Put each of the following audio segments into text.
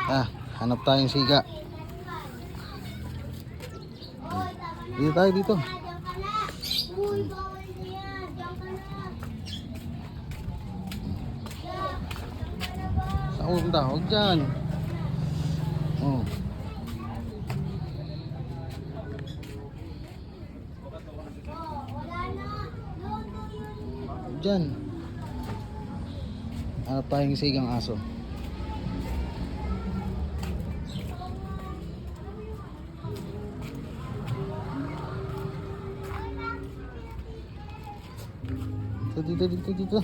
Hanap tayong siga. Dito tayo dito. Saan punta? Huwag dyan. Oh. Huwag dyan. Hanap tayong sigang aso. Dito.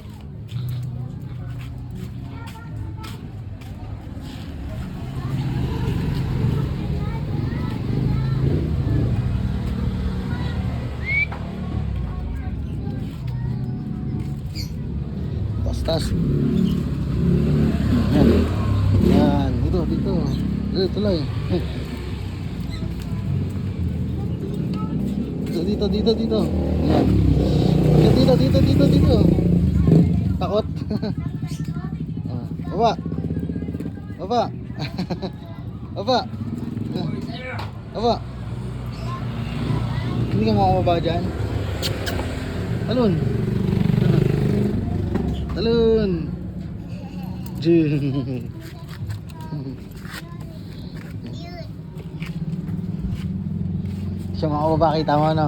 Tas. Yan. Dito. Tuloy. Dito. Yan. Dito. Takot. Baba. Hindi ka makababa dyan. Talon. Siya makababa, kita mo ano.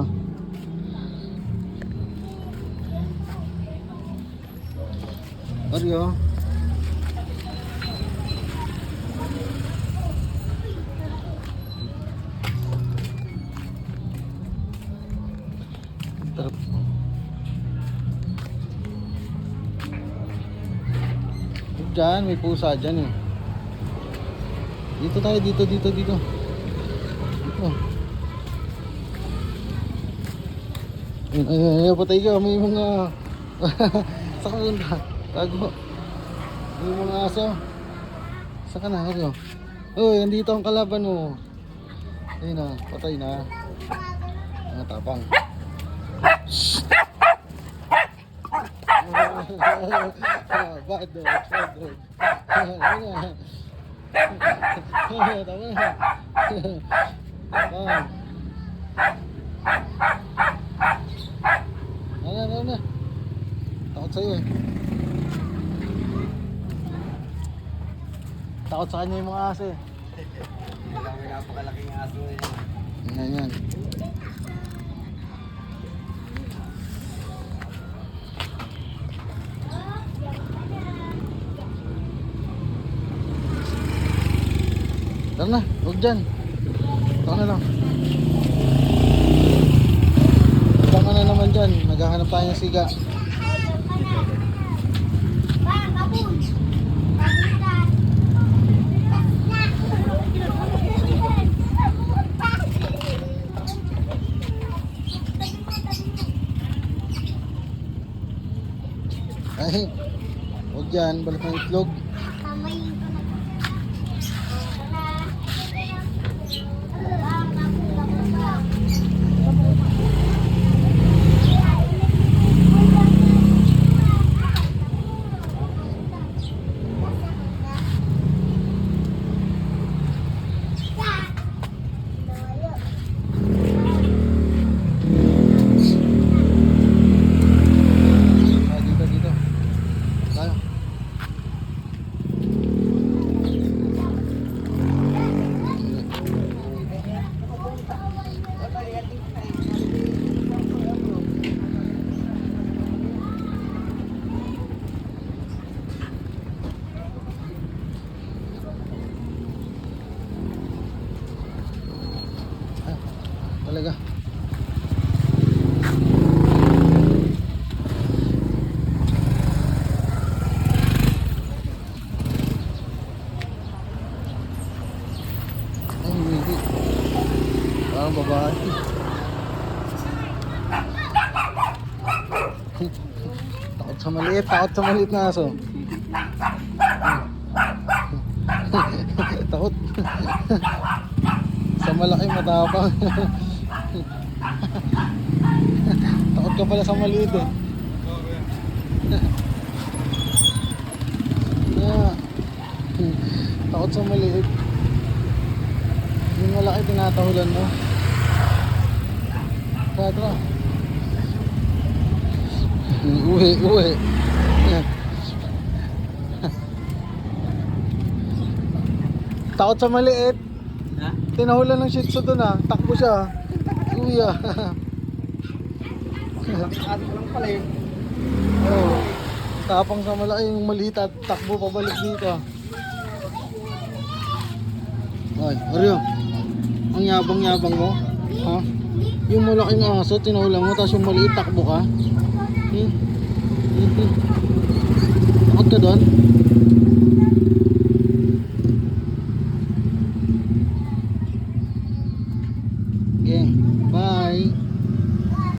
Oreo. Diyan, may pusa dyan eh. Dito tayo, dito. Ay, patay ka, may mga saka punta. Tago. May mga aso. Saka na, Oreo. Uy, andito ang kalaban mo. Ayun na, patay na. Ang tapang. Bad dog. Tama na. Ano. Takot sa'yo eh. Takot sa kanya yung mga aso eh. May napakalaking aso eh. Yan. Tara na, huwag dyan. Tara na lang. Tama na naman dyan. Naghahanap tayo ng siga. Ay, huwag dyan. Balik ng itlog. Talaga. Ay, hindi. Parang babae. Takot sa maliit na aso. Takot. Sa malaki matapang. Takot ka pala sa maliit eh. Takot sa maliit. Yung malaki tinatahulan mo. Tara. Uwi. Takot sa maliit. Ha? Tinahulan ng Shih Tzu doon ah. Takbo siya. Uwi ah. Malaking aso lang pala eh. Oh. Tapang sa malaki yung maliit at takbo pabalik dito. Ay, Aryo. Ang yabang-yabang mo. Ha? Yung malaking aso, tinahulan mo, tapos yung maliit takbo ka. Takot ka doon?